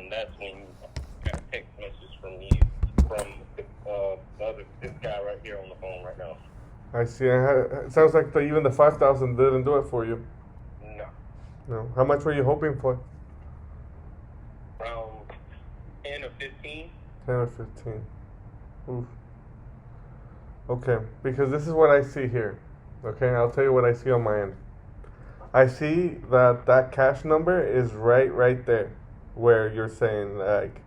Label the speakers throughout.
Speaker 1: and that's when you got a text message from this guy right here on the phone right now.
Speaker 2: I see. It sounds like even the 5,000 didn't do it for you.
Speaker 1: No.
Speaker 2: No. How much were you hoping for?
Speaker 1: Around 10 or 15.
Speaker 2: 10 or 15. Oof. Okay, because this is what I see here. Okay, I'll tell you what I see on my end. I see that cash number is right there, where you're saying like,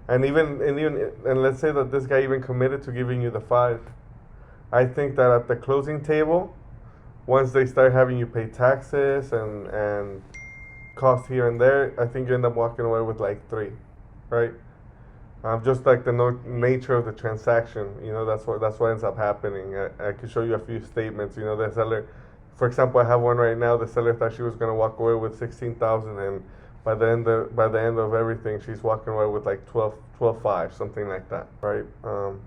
Speaker 2: and let's say that this guy even committed to giving you the 5. I think that at the closing table, once they start having you pay taxes and costs here and there, I think you end up walking away with like 3, right? Just like the nature of the transaction, that's what ends up happening. I could show you a few statements. The seller, for example, I have one right now. The seller thought she was going to walk away with 16,000, and by the end of everything, she's walking away with like 12.5, something like that, right?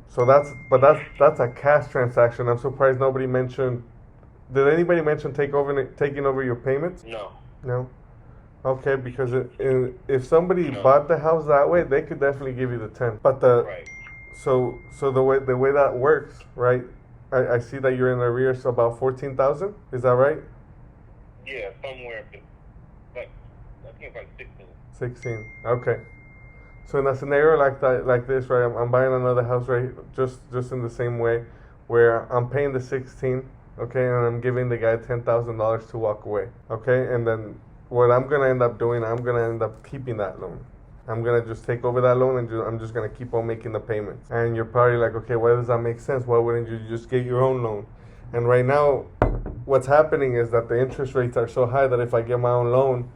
Speaker 2: So that's a cash transaction. I'm surprised nobody mentioned. Did anybody mention taking over your payments?
Speaker 1: No.
Speaker 2: No. Okay, because if somebody bought the house that way, they could definitely give you the 10. But
Speaker 1: right.
Speaker 2: So the way that works, right? I see that you're in arrears about 14,000. Is that right?
Speaker 1: Yeah, somewhere, like I think it's like 16.
Speaker 2: 16. Okay. So in a scenario like this, right? I'm buying another house, right? Just in the same way, where I'm paying the 16, okay, and I'm giving the guy $10,000 to walk away, okay, and then. What I'm going to end up doing, I'm going to end up keeping that loan. I'm going to just take over that loan and I'm just going to keep on making the payments. And you're probably like, okay, why does that make sense? Why wouldn't you just get your own loan? And right now, what's happening is that the interest rates are so high that if I get my own loan,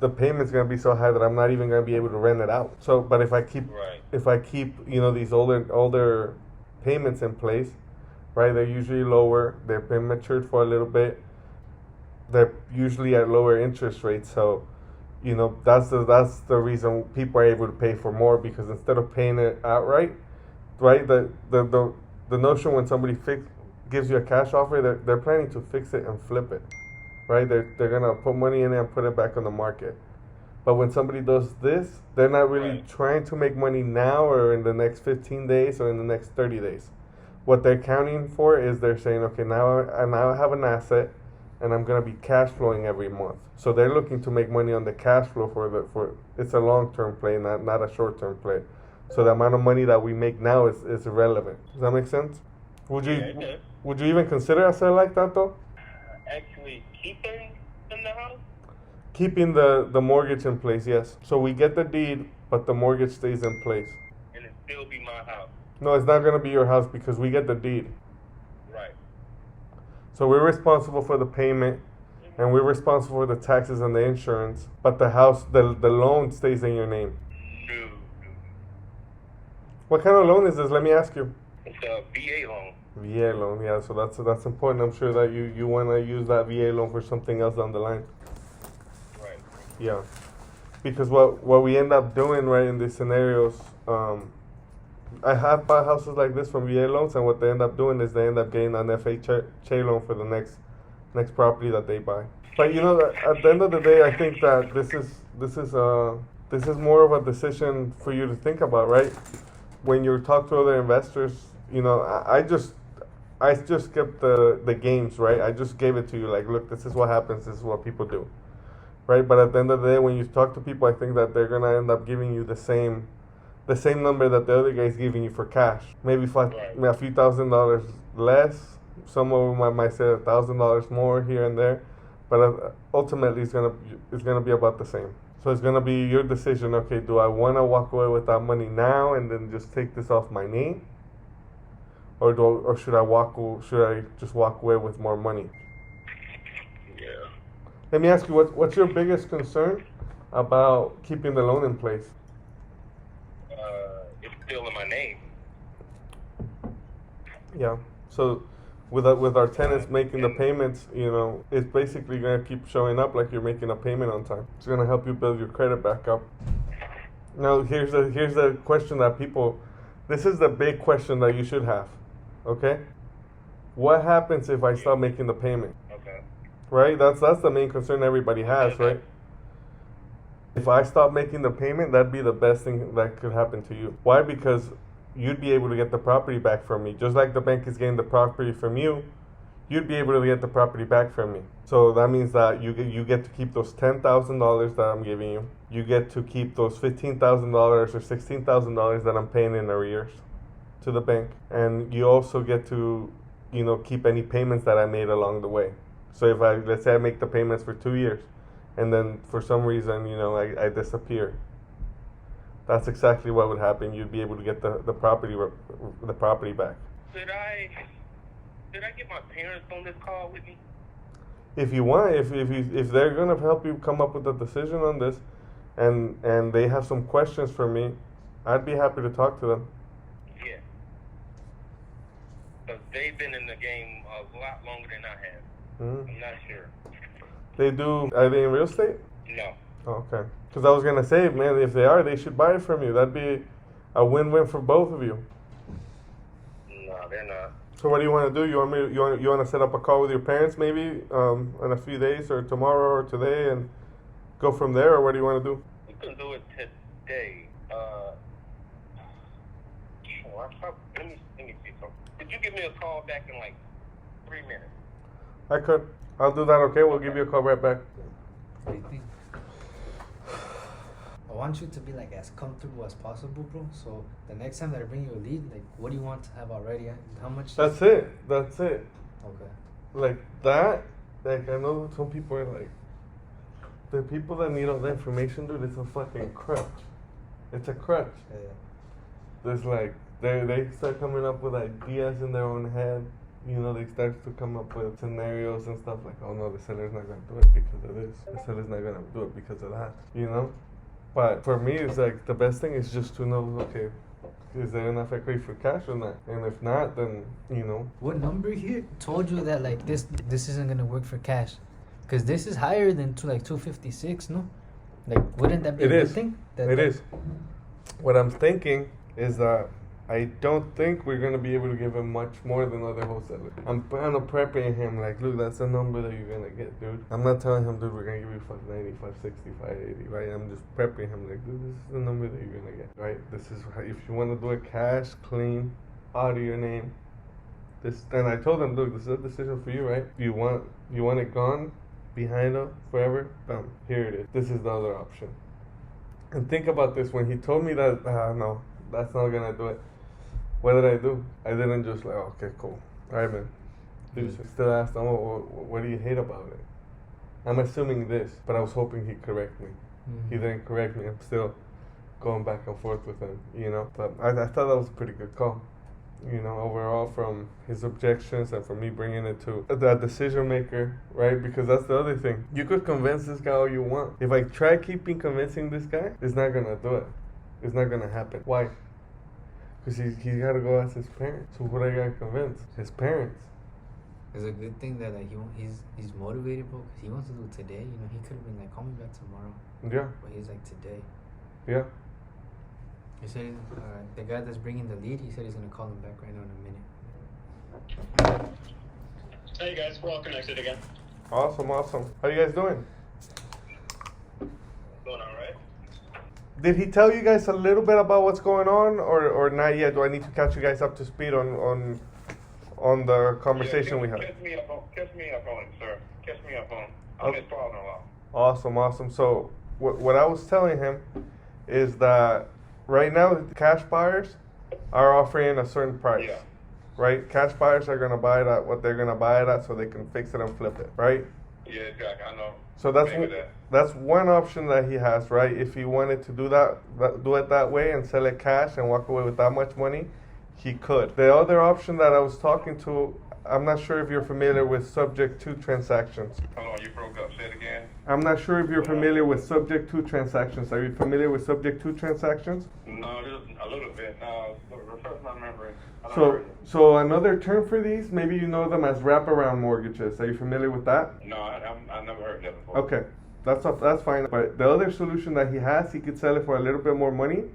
Speaker 2: the payment's going to be so high that I'm not even going to be able to rent it out. So, but if I keep, these older payments in place, right, they're usually lower. They're been matured for a little bit. They're usually at lower interest rates, so that's the reason people are able to pay for more, because instead of paying it outright, right? The notion when somebody gives you a cash offer, they're planning to fix it and flip it, right? They're gonna put money in it and put it back on the market. But when somebody does this, they're not really trying to make money now or in the next 15 days or in the next 30 days. What they're counting for is they're saying, okay, now I have an asset, and I'm gonna be cash flowing every month. So they're looking to make money on the cash flow for it's a long-term play, not a short-term play. So the amount of money that we make now is irrelevant. Does that make sense? Would you even consider a sale like that though?
Speaker 1: Actually, keeping in the house?
Speaker 2: Keeping the mortgage in place, yes. So we get the deed, but the mortgage stays in place.
Speaker 1: And it still be my house?
Speaker 2: No, it's not gonna be your house because we get the deed.
Speaker 1: Right.
Speaker 2: So we're responsible for the payment, and we're responsible for the taxes and the insurance, but the house, the loan stays in your name.
Speaker 1: True.
Speaker 2: What kind of loan is this? Let me ask you.
Speaker 1: It's a VA loan.
Speaker 2: VA loan, yeah. So that's important. I'm sure that you want to use that VA loan for something else down the line.
Speaker 1: Right.
Speaker 2: Yeah, because what we end up doing, right, in these scenarios, I have bought houses like this from VA loans, and what they end up doing is they end up getting an FHA loan for the next property that they buy. But at the end of the day, I think that this is more of a decision for you to think about, right? When you talk to other investors, I just skipped the games, right? I just gave it to you, like, look, this is what happens, this is what people do, right? But at the end of the day, when you talk to people, I think that they're gonna end up giving you the same number that the other guy's giving you for cash. Maybe a few $1,000s less. Some of them might say $1,000 more here and there, but ultimately it's gonna be about the same. So it's gonna be your decision. Okay, do I want to walk away with that money now and then just take this off my name, or should I just walk away with more money?
Speaker 1: Yeah.
Speaker 2: Let me ask you, what's your biggest concern about keeping the loan in place?
Speaker 1: It's still in my name.
Speaker 2: Yeah. So with our tenants making the payments, it's basically gonna keep showing up like you're making a payment on time. It's gonna help you build your credit back up. Now here's the question that this is the big question that you should have. Okay? What happens if I stop making the payment?
Speaker 1: Okay.
Speaker 2: Right? That's the main concern everybody has, right? If I stop making the payment, that'd be the best thing that could happen to you. Why? Because you'd be able to get the property back from me. Just like the bank is getting the property from you, you'd be able to get the property back from me. So that means that you get to keep those $10,000 that I'm giving you. You get to keep those $15,000 or $16,000 that I'm paying in arrears to the bank. And you also get to, keep any payments that I made along the way. So if let's say I make the payments for 2 years, and then for some reason, I disappear. That's exactly what would happen. You'd be able to get the property back.
Speaker 1: Did I get my parents on this call with me?
Speaker 2: If you want, if they're gonna help you come up with a decision on this, and they have some questions for me, I'd be happy to talk to them.
Speaker 1: Yeah. Because they've been in the game a lot longer than I have.
Speaker 2: Mm-hmm.
Speaker 1: I'm not sure.
Speaker 2: Are they in real estate?
Speaker 1: No.
Speaker 2: Oh, okay. Because I was gonna say, man, if they are, they should buy it from you. That'd be a win-win for both of you.
Speaker 1: No, they're not.
Speaker 2: So what do you want to do? You want to set up a call with your parents maybe in a few days, or tomorrow or today, and go from there, or what do you want to do?
Speaker 1: We can do it today. Let me see something. Could you give me a call back in like 3 minutes?
Speaker 2: I could. I'll do that. Okay, we'll give you a call right back.
Speaker 3: What do you think? I want you to be like as comfortable as possible, bro. So the next time that I bring you a lead, like, what do you want to have already? How much?
Speaker 2: That's it.
Speaker 3: Okay.
Speaker 2: Like that. Like I know some people are like, the people that need all the information, dude. It's a fucking crutch. It's a crutch.
Speaker 3: Yeah.
Speaker 2: There's like they start coming up with ideas in their own head. They start to come up with scenarios and stuff like, oh no, the seller's not gonna do it because of this. The seller's not gonna do it because of that. But for me, it's like the best thing is just to know, okay, is there enough equity for cash or not? And if not, then
Speaker 3: What number here told you that like this isn't gonna work for cash? Because this is higher than 256, no? Like, wouldn't that be a good thing?
Speaker 2: It is. What I'm thinking is that I don't think we're going to be able to give him much more than other wholesalers. I'm kind of prepping him like, look, that's the number that you're going to get, dude. I'm not telling him, dude, we're going to give you 590, 560, 580, right? I'm just prepping him like, dude, this is the number that you're going to get, right? This is, if you want to do it cash, clean, out of your name. And I told him, look, this is a decision for you, right? You want it gone, behind him, forever? Bam, here it is. This is the other option. And think about this, when he told me that, no, that's not going to do it. What did I do? I didn't just like, oh, okay, cool. All right, man. Dude, still asked him, what do you hate about it? I'm assuming this, but I was hoping he'd correct me.
Speaker 3: Mm-hmm.
Speaker 2: He didn't correct me. I'm still going back and forth with him, But I thought that was a pretty good call. Overall, from his objections and from me bringing it to the decision maker, right? Because that's the other thing. You could convince this guy all you want. If I try convincing this guy, it's not going to do it. It's not going to happen. Why? Because he's got to go ask his parents. So what I got to convince? His parents.
Speaker 3: It's a good thing that like he's motivated, bro, because he wants to do it today. He could have been like, call me back tomorrow.
Speaker 2: Yeah.
Speaker 3: But he's like, today.
Speaker 2: Yeah.
Speaker 3: He said the guy that's bringing the lead, he said he's going to call him back right now in a minute.
Speaker 4: Hey guys, we're all connected again.
Speaker 2: Awesome. How you guys doing?
Speaker 1: Going all right?
Speaker 2: Did he tell you guys a little bit about what's going on, or not yet? Do I need to catch you guys up to speed on the conversation we had?
Speaker 1: Catch me up on it, sir. Catch me up on. I'm his father-in-law.
Speaker 2: Awesome. So what I was telling him is that right now the cash buyers are offering a certain price.
Speaker 1: Yeah.
Speaker 2: Right? Cash buyers are gonna buy it at what they're gonna buy it at, so they can fix it and flip it. Right?
Speaker 1: Yeah, exactly. I know.
Speaker 2: So that's one option that he has, right? If he wanted to do do it that way and sell it cash and walk away with that much money, he could. The other option that I was talking to, I'm not sure if you're familiar with subject to transactions.
Speaker 1: Hold on, you broke up. Say it again.
Speaker 2: I'm not sure if you're familiar with subject to transactions. Are you familiar with subject to transactions?
Speaker 1: No, just a little bit. Refresh my memory.
Speaker 2: So another term for these, maybe you know them as wraparound mortgages. Are you familiar with that?
Speaker 1: No, I never heard that before.
Speaker 2: Okay, that's fine. But the other solution that he has, he could sell it for a little bit more money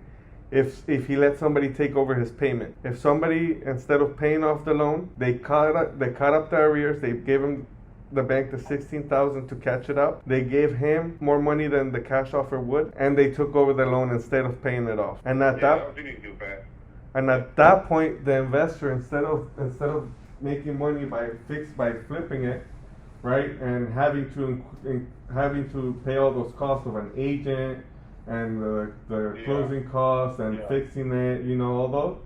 Speaker 2: if he lets somebody take over his payment. If somebody, instead of paying off the loan, they cut up the arrears, they gave him the bank the $16,000 to catch it out. They gave him more money than the cash offer would, and they took over the loan instead of paying it off. And at that point, the investor, instead of making money by flipping it, right, and having to pay all those costs of an agent and the closing costs and fixing it, you know, all those.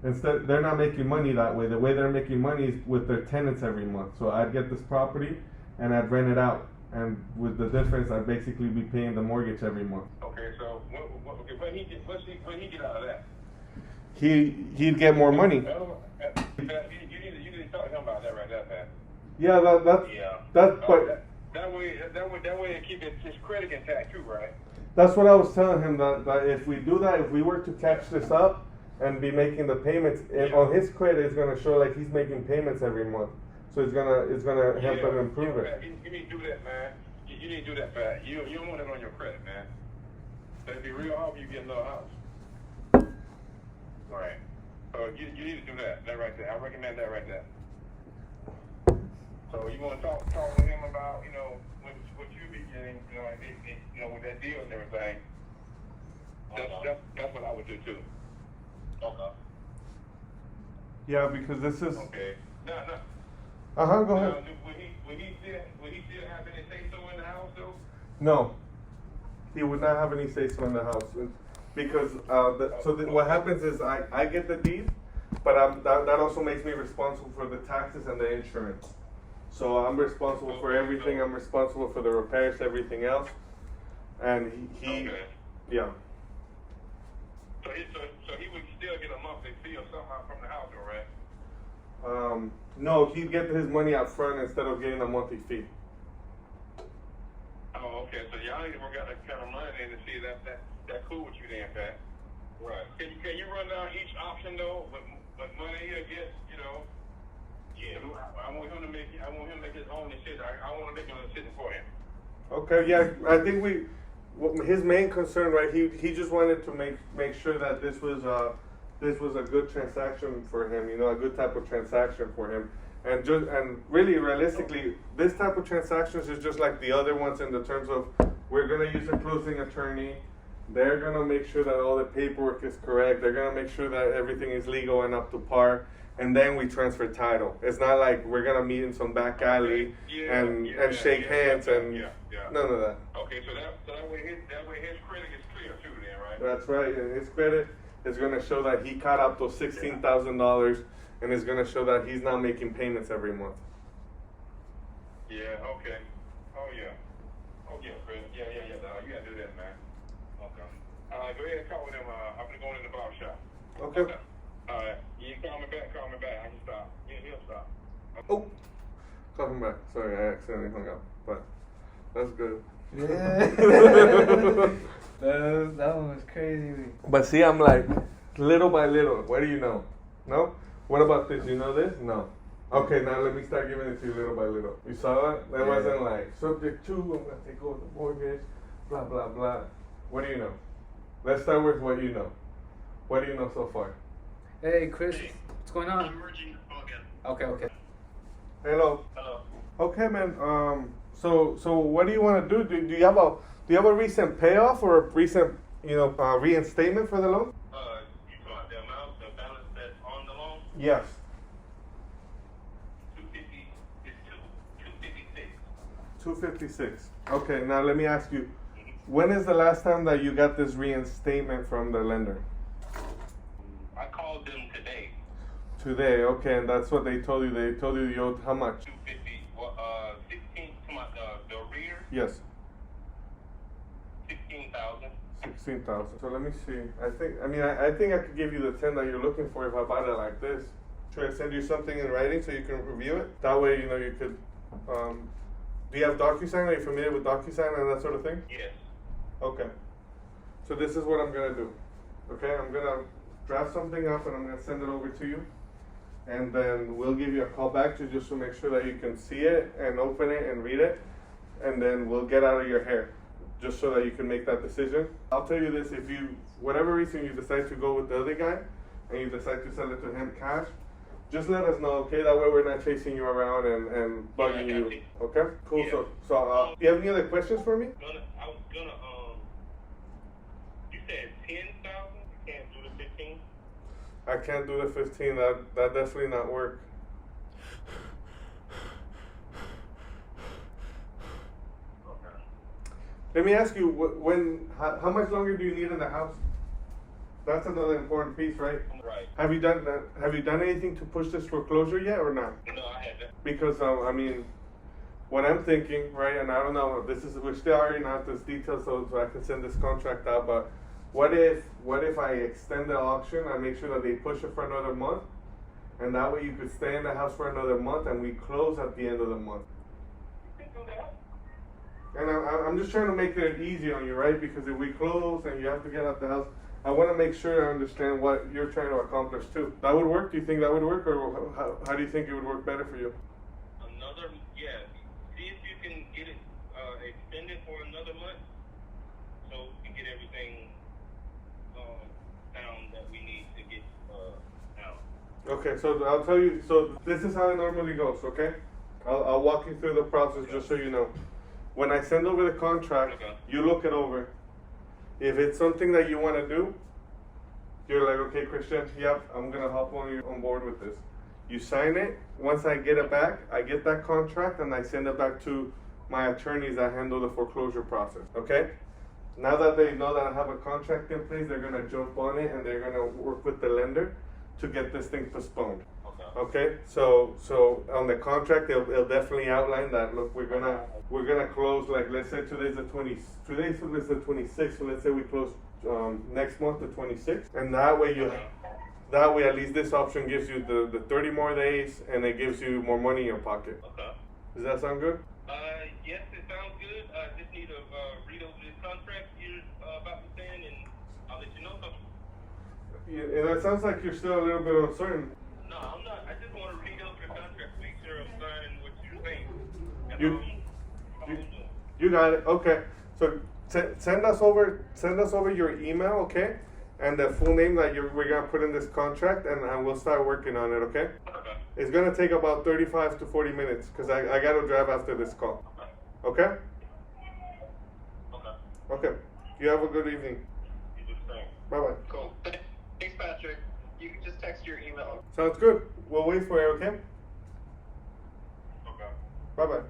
Speaker 2: Instead, they're not making money that way. The way they're making money is with their tenants every month. So I'd get this property and I'd rent it out, and with the difference, I'd basically be paying the mortgage every month.
Speaker 1: Okay, so when he get out of that?
Speaker 2: He'd get more money.
Speaker 1: You need to talk to him about that right there, man.
Speaker 2: Yeah,
Speaker 1: that way it keep his credit intact too, right?
Speaker 2: That's what I was telling him, that if we do that, if we were to catch this up and be making the payments, on his credit, it's gonna show like he's making payments every month. So it's gonna help him improve it.
Speaker 1: You need to do that, man. You need to do that, man. You don't want it on your credit, man. It'd be real hard when you get another house. All right. So you need to do that right there. I recommend that right there. So you want to talk with him about, you know, what you be getting, you know, with that deal and everything. That's what I would do too. Okay.
Speaker 2: Yeah, because this is.
Speaker 1: Okay. No.
Speaker 2: Go ahead.
Speaker 1: Would he still have any say so in the house though?
Speaker 2: No, he would not have any say so in the house, because what happens is I get the deed, but that also makes me responsible for the taxes and the insurance. So I'm responsible for everything. I'm responsible for the repairs, everything else, and he yeah.
Speaker 1: So he would still get a monthly fee or somehow from the house, all right?
Speaker 2: No, he'd get his money up front instead of getting a monthly fee.
Speaker 1: Oh, okay. So y'all need to work out that kind of money then to see that cool with you then, Pat. Right. Can you run down each option though? But money he'll get, you know. Yeah. I want him to make his own decision. I want to make a decision for him.
Speaker 2: Okay. Yeah. I think his main concern, right? He just wanted to make sure that this was a good transaction for him, you know, a good type of transaction for him. And really realistically, this type of transactions is just like the other ones in the terms of we're going to use a closing attorney. They're going to make sure that all the paperwork is correct. They're going to make sure that everything is legal and up to par. And then we transfer title. It's not like we're going to meet in some back alley and shake hands and none of that.
Speaker 1: Okay, so that way his credit is clear too then, right?
Speaker 2: That's right. And his credit is going to show that he caught up those $16,000, and it's going to show that he's not making payments every month.
Speaker 1: Yeah, okay. Oh, yeah, Chris. Yeah. You got to do that, man. Okay. Go ahead and call with him. I'm going to go in the barber shop.
Speaker 2: Okay.
Speaker 1: All right. You can call me back. I can stop. He'll stop.
Speaker 2: Oh, call him back. Sorry, I accidentally hung up, but that's good.
Speaker 3: Yeah. that one was crazy.
Speaker 2: But see, I'm like, little by little. What do you know? No? What about this? You know this? No. Okay, now let me start giving it to you little by little. You saw that? That wasn't like, subject to, I'm going to take over the mortgage, blah, blah, blah. What do you know? Let's start with what you know. What do you know so far?
Speaker 3: Hey, Chris, what's going on?
Speaker 4: I'm merging the phone again.
Speaker 3: Okay.
Speaker 2: Hello.
Speaker 4: Hello.
Speaker 2: Okay, man. So what do you want to do? Do you have a recent payoff or a recent, reinstatement for the loan?
Speaker 1: You talking the amount, the balance that's on the loan?
Speaker 2: Yes.
Speaker 1: 250. It's 256.
Speaker 2: 256. Okay, now let me ask you, when is the last time that you got this reinstatement from the lender?
Speaker 1: I called them today.
Speaker 2: Today, okay, and that's what they told you. They told you owed how much?
Speaker 1: 250. 16 to my the rear.
Speaker 2: Yes.
Speaker 1: 16,000.
Speaker 2: 16,000. So let me see. I think I could give you the 10 that you're looking for if I bought it like this. Should I send you something in writing so you can review it? That way, you could. Do you have DocuSign? Are you familiar with DocuSign and that sort of thing?
Speaker 1: Yes.
Speaker 2: Okay. So this is what I'm gonna do. Okay, I'm gonna draft something up and I'm gonna send it over to you, and then we'll give you a call back just to make sure that you can see it and open it and read it, and then we'll get out of your hair, just so that you can make that decision. I'll tell you this: if you, whatever reason you decide to go with the other guy, and you decide to sell it to him cash, just let us know, okay? That way we're not chasing you around and bugging you. Okay? Cool.
Speaker 1: Yeah.
Speaker 2: So do you have any other questions for me?
Speaker 1: I was gonna you said 10,000. You can't do the 15.
Speaker 2: I can't do the 15. That definitely not work.
Speaker 1: Okay.
Speaker 2: Let me ask you, how much longer do you need in the house? That's another important piece, right?
Speaker 1: Right.
Speaker 2: Have you done that? Have you done anything to push this foreclosure yet, or not?
Speaker 1: No, I haven't.
Speaker 2: Because I mean, what I'm thinking, right? And I don't know. We're still ironing out this detail, so I can send this contract out. But what if I extend the auction? I make sure that they push it for another month, and that way you could stay in the house for another month, and we close at the end of the month.
Speaker 1: You can do that.
Speaker 2: And I'm just trying to make it easy on you, right? Because if we close and you have to get out the house, I want to make sure I understand what you're trying to accomplish too. That would work? Do you think that would work, or how do you think it would work better for you?
Speaker 1: Yeah. See if you can get it extended for another month, so we can get everything down that we need to get out.
Speaker 2: Okay, so I'll tell you. So this is how it normally goes. Okay, I'll walk you through the process just so you know. When I send over the contract, you look it over. If it's something that you want to do, you're like, okay, Christian, yep, I'm gonna hop on board with this. You sign it. Once I get it back, I get that contract and I send it back to my attorneys that handle the foreclosure process. Okay? Now that they know that I have a contract in place, they're gonna jump on it and they're gonna work with the lender to get this thing postponed. Okay? So on the contract, it'll definitely outline that. Look, we're gonna close, like, let's say today's the 26th. So let's say we close next month, the 26th, and that way at least this option gives you the 30 more days, and it gives you more money in your pocket.
Speaker 1: Okay.
Speaker 2: Does that sound good?
Speaker 1: Yes, it sounds good. I just need to read over this contract you're about to send, and I'll let you know something.
Speaker 2: And it sounds like you're still a little bit uncertain.
Speaker 1: No, I'm not. I just want to read over the contract, make sure I'm signing what you're saying.
Speaker 2: You got it. Okay. So send us over your email, okay, and the full name that we're gonna put in this contract, and we'll start working on it. Okay.
Speaker 1: Okay.
Speaker 2: It's gonna take about 35 to 40 minutes because I gotta drive after this call. Okay.
Speaker 1: Okay.
Speaker 2: Okay. You have a good evening.
Speaker 1: You do the same.
Speaker 2: Bye bye.
Speaker 4: Cool. Thanks, Patrick. You can just text your email.
Speaker 2: Sounds good. We'll wait for you. Okay.
Speaker 1: Okay.
Speaker 2: Bye bye.